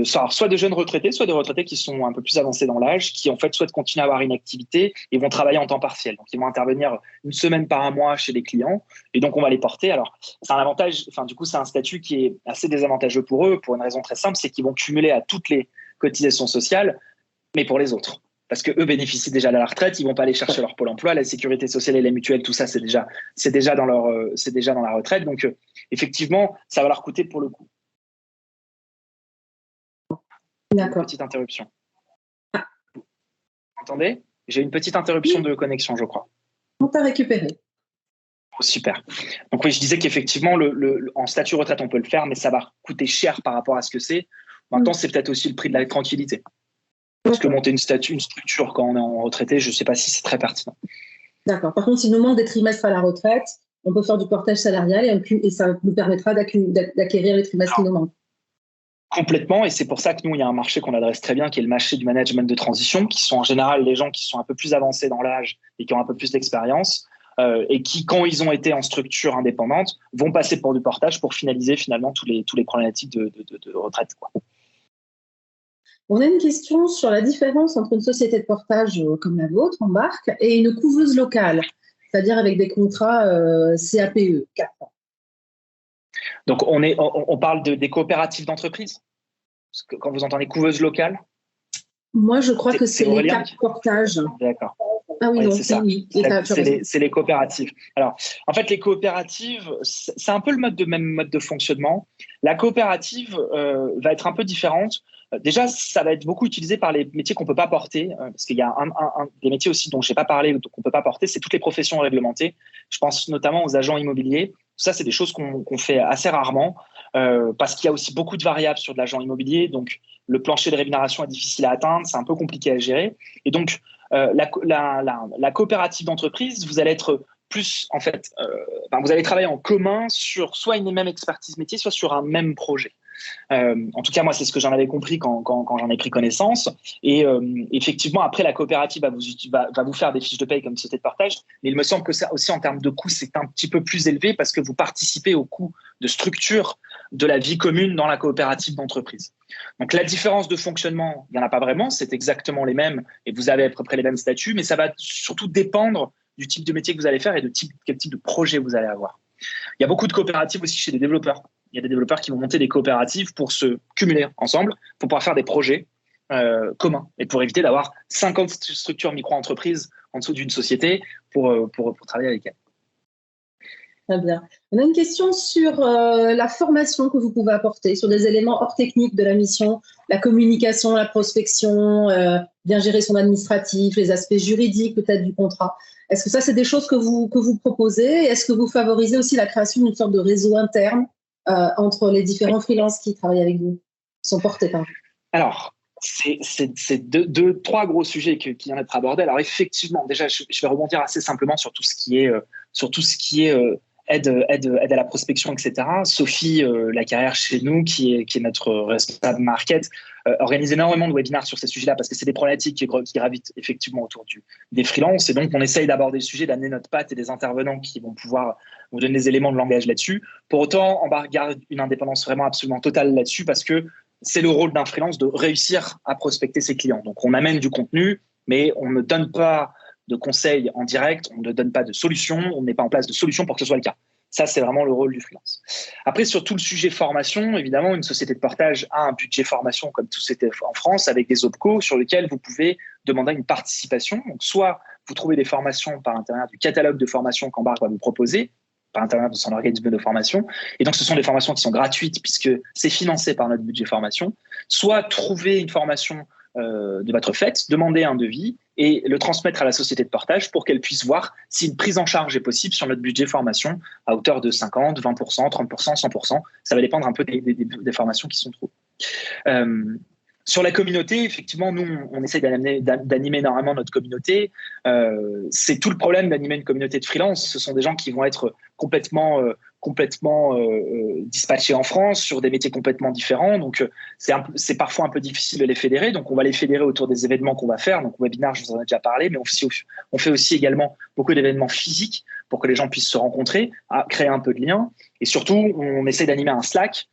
soit de jeunes retraités, soit des retraités qui sont un peu plus avancés dans l'âge, qui en fait souhaitent continuer à avoir une activité et vont travailler en temps partiel. Donc ils vont intervenir une semaine par mois chez les clients, et donc on va les porter. Alors c'est un avantage, du coup c'est un statut qui est assez désavantageux pour eux, pour une raison très simple, c'est qu'ils vont cumuler à toutes les cotisations sociales, mais pour les autres. Parce que eux bénéficient déjà de la retraite, ils vont pas aller chercher leur Pôle emploi, la sécurité sociale et les mutuelles, tout ça c'est déjà dans la retraite. Donc effectivement, ça va leur coûter pour le coup. D'accord. Petite interruption. Vous entendez? J'ai une petite interruption de connexion, je crois. On t'a récupéré. Oh, super. Donc oui, je disais qu'effectivement, en statut retraite, on peut le faire, mais ça va coûter cher par rapport à ce que c'est. Maintenant, c'est peut-être aussi le prix de la tranquillité. Parce que monter une structure quand on est en retraité, je ne sais pas si c'est très pertinent. D'accord. Par contre, s'il nous manque des trimestres à la retraite, on peut faire du portage salarial et ça nous permettra d'acquérir les trimestres qui nous manquent. Complètement, et c'est pour ça que nous, il y a un marché qu'on adresse très bien, qui est le marché du management de transition, qui sont en général les gens qui sont un peu plus avancés dans l'âge et qui ont un peu plus d'expérience, et qui, quand ils ont été en structure indépendante, vont passer pour du portage pour finaliser finalement tous les problématiques de retraite, quoi. On a une question sur la différence entre une société de portage comme la vôtre, Embark, et une couveuse locale, c'est-à-dire avec des contrats CAPE, 4 ans. Donc, on parle des coopératives d'entreprise. Quand vous entendez couveuse locale? Moi, je crois que c'est les 4 portages. D'accord. Ah oui, Oui, non, c'est ça. oui. C'est les coopératives. Alors, en fait, les coopératives, c'est un peu le même mode de fonctionnement. La coopérative va être un peu différente. Déjà, ça va être beaucoup utilisé par les métiers qu'on peut pas porter, parce qu'il y a des métiers aussi dont j'ai pas parlé, qu'on peut pas porter, c'est toutes les professions réglementées. Je pense notamment aux agents immobiliers. Ça, c'est des choses qu'on fait assez rarement, parce qu'il y a aussi beaucoup de variables sur de l'agent immobilier. Donc, le plancher de rémunération est difficile à atteindre, c'est un peu compliqué à gérer. Et donc, la coopérative d'entreprise, vous allez être plus, en fait, vous allez travailler en commun sur soit une même expertise métier, soit sur un même projet. En tout cas, moi, c'est ce que j'en avais compris quand j'en ai pris connaissance. Et effectivement, après, la coopérative va vous faire des fiches de paye comme société de partage. Mais il me semble que ça aussi, en termes de coût, c'est un petit peu plus élevé parce que vous participez au coût de structure de la vie commune dans la coopérative d'entreprise. Donc, la différence de fonctionnement, il n'y en a pas vraiment. C'est exactement les mêmes et vous avez à peu près les mêmes statuts, mais ça va surtout dépendre du type de métier que vous allez faire et de quel type de projet vous allez avoir. Il y a beaucoup de coopératives aussi chez les développeurs. Il y a des développeurs qui vont monter des coopératives pour se cumuler ensemble, pour pouvoir faire des projets communs et pour éviter d'avoir 50 structures micro-entreprises en dessous d'une société pour travailler avec elles. Très bien. On a une question sur la formation que vous pouvez apporter, sur des éléments hors technique de la mission, la communication, la prospection, bien gérer son administratif, les aspects juridiques peut-être du contrat. Est-ce que ça, c'est des choses que vous proposez? Est-ce que vous favorisez aussi la création d'une sorte de réseau interne entre les différents freelances qui travaillent avec vous, qui sont portés par vous? Alors, c'est trois gros sujets qui viennent d'être abordés. Alors effectivement, déjà, je vais rebondir assez simplement sur tout ce qui est aide à la prospection, etc. Sophie Lacarrière chez nous, qui est notre responsable market, organise énormément de webinaires sur ces sujets-là parce que c'est des problématiques qui gravitent effectivement autour des freelances. Et donc, on essaye d'aborder le sujet, d'amener notre patte et des intervenants qui vont pouvoir vous donner des éléments de langage là-dessus. Pour autant, Embark garde une indépendance vraiment absolument totale là-dessus parce que c'est le rôle d'un freelance de réussir à prospecter ses clients. Donc, on amène du contenu, mais on ne donne pas de conseils en direct, on ne donne pas de solutions, on ne met pas en place de solutions pour que ce soit le cas. Ça, c'est vraiment le rôle du freelance. Après, sur tout le sujet formation, évidemment, une société de portage a un budget formation comme tout c'était en France, avec des OPCO sur lesquels vous pouvez demander une participation. Donc, soit vous trouvez des formations par l'intérieur du catalogue de formation qu'Embark va vous proposer, par l'intérieur de son organisme de formation. Et donc, ce sont des formations qui sont gratuites puisque c'est financé par notre budget formation. Soit trouver une formation de votre fait, demander un devis et le transmettre à la société de portage pour qu'elle puisse voir si une prise en charge est possible sur notre budget formation à hauteur de 50, 20%, 30%, 100%. Ça va dépendre un peu des formations qui sont trouvées. Sur la communauté, effectivement, nous, on essaie d'animer énormément notre communauté. C'est tout le problème d'animer une communauté de freelance. Ce sont des gens qui vont être complètement dispatchés en France sur des métiers complètement différents. Donc, c'est parfois un peu difficile de les fédérer. Donc, on va les fédérer autour des événements qu'on va faire. Donc, webinaire, je vous en ai déjà parlé, mais on fait aussi également beaucoup d'événements physiques pour que les gens puissent se rencontrer, créer un peu de lien. Et surtout, on essaie d'animer un Slack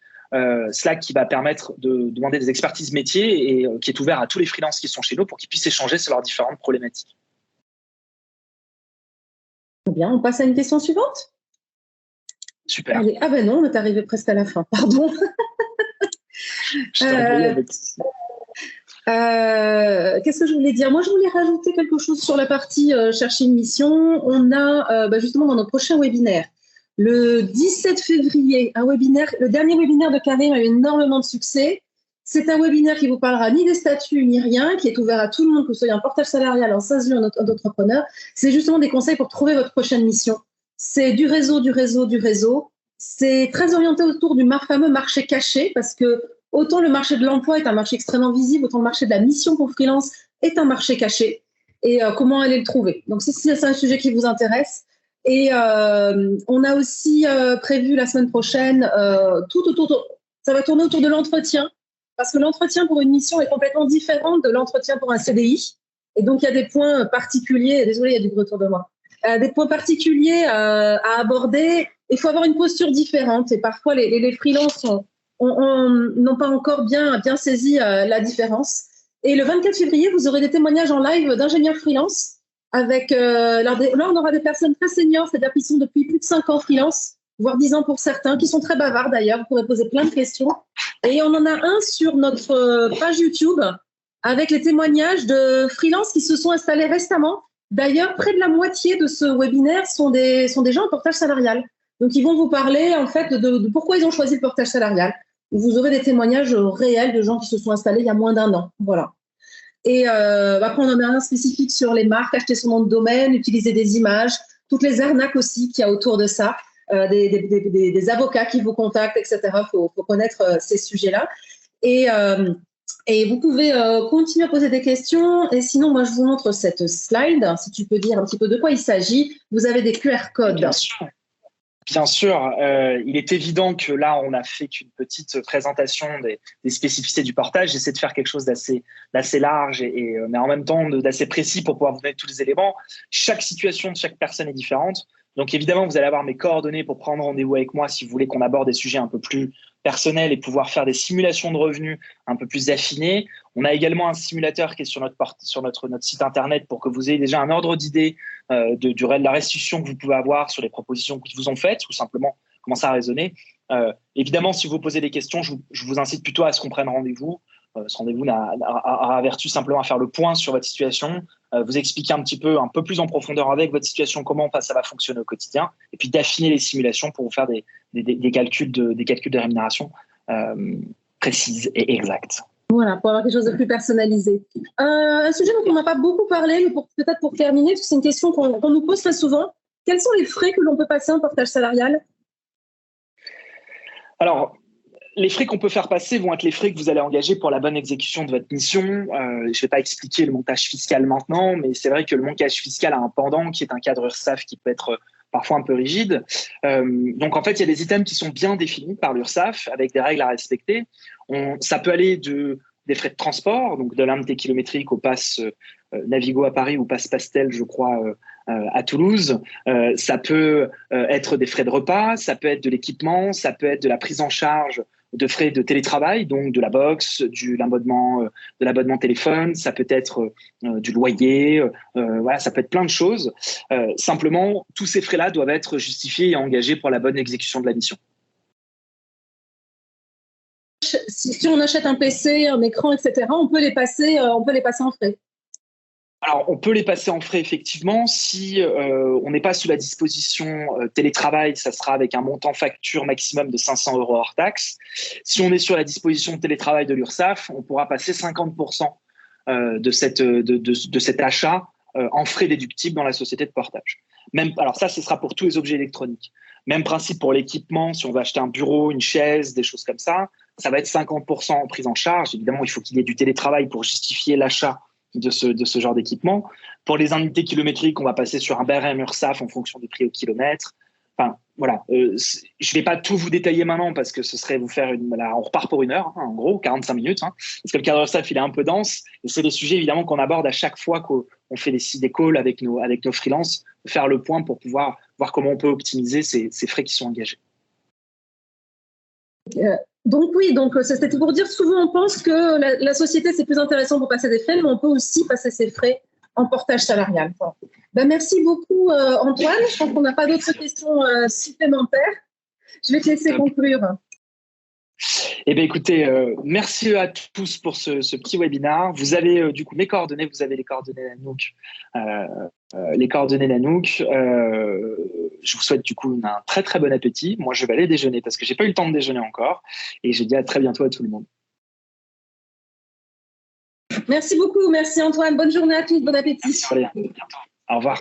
qui va permettre de demander des expertises métiers et qui est ouvert à tous les freelances qui sont chez nous pour qu'ils puissent échanger sur leurs différentes problématiques. Bien, on passe à une question suivante. Super. Allez, ah ben non, on est arrivé presque à la fin, pardon. Qu'est-ce que je voulais dire? Moi, je voulais rajouter quelque chose sur la partie chercher une mission. On a justement dans notre prochain webinaire, le 17 février, un webinaire, le dernier webinaire de Karim a eu énormément de succès. C'est un webinaire qui ne vous parlera ni des statuts ni rien, qui est ouvert à tout le monde, que vous soyez un portage salarial, en SASU, un entrepreneur. C'est justement des conseils pour trouver votre prochaine mission. C'est du réseau, du réseau, du réseau. C'est très orienté autour du fameux marché caché, parce que autant le marché de l'emploi est un marché extrêmement visible, autant le marché de la mission pour freelance est un marché caché. Et comment aller le trouver? Donc, si c'est un sujet qui vous intéresse. Et on a aussi prévu la semaine prochaine, ça va tourner autour de l'entretien, parce que l'entretien pour une mission est complètement différent de l'entretien pour un CDI. Et donc, il y a des points particuliers, désolé, il y a du bruit autour de moi, des points particuliers à aborder. Il faut avoir une posture différente. Et parfois, les freelances n'ont pas encore bien saisi la différence. Et le 24 février, vous aurez des témoignages en live d'ingénieurs freelance. Là, on aura des personnes très seniors, c'est-à-dire qui sont depuis plus de 5 ans freelance, voire 10 ans pour certains, qui sont très bavards d'ailleurs. Vous pourrez poser plein de questions. Et on en a un sur notre page YouTube avec les témoignages de freelance qui se sont installés récemment D'ailleurs, près de la moitié de ce webinaire sont des gens en portage salarial. Donc, ils vont vous parler en fait de pourquoi ils ont choisi le portage salarial. Vous aurez des témoignages réels de gens qui se sont installés il y a moins d'un an. Voilà. Et après, on en a un spécifique sur les marques, acheter son nom de domaine, utiliser des images, toutes les arnaques aussi qu'il y a autour de ça, des avocats qui vous contactent, etc. Il faut connaître ces sujets-là. Et vous pouvez continuer à poser des questions. Et sinon, moi, je vous montre cette slide. Si tu peux dire un petit peu de quoi il s'agit. Vous avez des QR codes. Bien sûr. Bien sûr, il est évident que là, on n'a fait qu'une petite présentation des spécificités du portage. J'essaie de faire quelque chose d'assez large, mais en même temps d'assez précis pour pouvoir vous donner tous les éléments. Chaque situation de chaque personne est différente. Donc évidemment, vous allez avoir mes coordonnées pour prendre rendez-vous avec moi si vous voulez qu'on aborde des sujets un peu plus personnels et pouvoir faire des simulations de revenus un peu plus affinées. On a également un simulateur qui est sur notre site internet pour que vous ayez déjà un ordre d'idée de la restitution que vous pouvez avoir sur les propositions qui vous ont faites ou simplement commencer à raisonner. Évidemment, si vous posez des questions, je vous incite plutôt à ce qu'on prenne rendez-vous. Ce rendez-vous a vertu simplement à faire le point sur votre situation, vous expliquer un peu plus en profondeur avec votre situation, comment ça va fonctionner au quotidien, et puis d'affiner les simulations pour vous faire des calculs de rémunération précises et exacts. Voilà, pour avoir quelque chose de plus personnalisé. Un sujet dont on n'a pas beaucoup parlé, mais peut-être pour terminer, parce que c'est une question qu'on nous pose très souvent. Quels sont les frais que l'on peut passer en portage salarial? Alors, les frais qu'on peut faire passer vont être les frais que vous allez engager pour la bonne exécution de votre mission. Je ne vais pas expliquer le montage fiscal maintenant, mais c'est vrai que le montage fiscal a un pendant qui est un cadre URSSAF qui peut être parfois un peu rigide. Donc, en fait, il y a des items qui sont bien définis par l'URSSAF avec des règles à respecter. Ça peut aller des frais de transport, donc de l'indemnité kilométrique au pass Navigo à Paris ou pass Pastel, je crois, à Toulouse. Ça peut être des frais de repas, ça peut être de l'équipement, ça peut être de la prise en charge de frais de télétravail, donc de la box, de l'abonnement téléphone, ça peut être du loyer, voilà, ça peut être plein de choses. Simplement, tous ces frais-là doivent être justifiés et engagés pour la bonne exécution de la mission. Si on achète un PC, un écran, etc., on peut les passer en frais. Alors, on peut les passer en frais, effectivement. Si on n'est pas sous la disposition télétravail, ça sera avec un montant facture maximum de 500 € hors taxe. Si on est sur la disposition télétravail de l'URSSAF, on pourra passer 50% de cet achat en frais déductibles dans la société de portage. Alors ça, ce sera pour tous les objets électroniques. Même principe pour l'équipement. Si on veut acheter un bureau, une chaise, des choses comme ça, ça va être 50% en prise en charge. Évidemment, il faut qu'il y ait du télétravail pour justifier l'achat de ce genre d'équipement. Pour les indemnités kilométriques, on va passer sur un barème URSSAF en fonction du prix au kilomètre. Enfin, voilà. Je ne vais pas tout vous détailler maintenant parce que ce serait vous faire on repart pour 1 heure, hein, en gros, 45 minutes, hein, parce que le cadre URSSAF, il est un peu dense. Et c'est des sujets, évidemment, qu'on aborde à chaque fois qu'on fait des calls avec nos freelances, faire le point pour pouvoir voir comment on peut optimiser ces frais qui sont engagés. Donc oui, c'était pour dire, souvent on pense que la société c'est plus intéressant pour passer des frais, mais on peut aussi passer ses frais en portage salarial. Merci beaucoup Antoine, je pense qu'on n'a pas d'autres questions supplémentaires. Je vais te laisser conclure. Eh bien, écoutez, merci à tous pour ce petit webinaire. Vous avez du coup mes coordonnées, vous avez les coordonnées d'Anouk. Je vous souhaite du coup un très très bon appétit. Moi, je vais aller déjeuner parce que j'ai pas eu le temps de déjeuner encore. Et je dis à très bientôt à tout le monde. Merci beaucoup, merci Antoine. Bonne journée à tous, bon appétit. Merci, bientôt. Au revoir.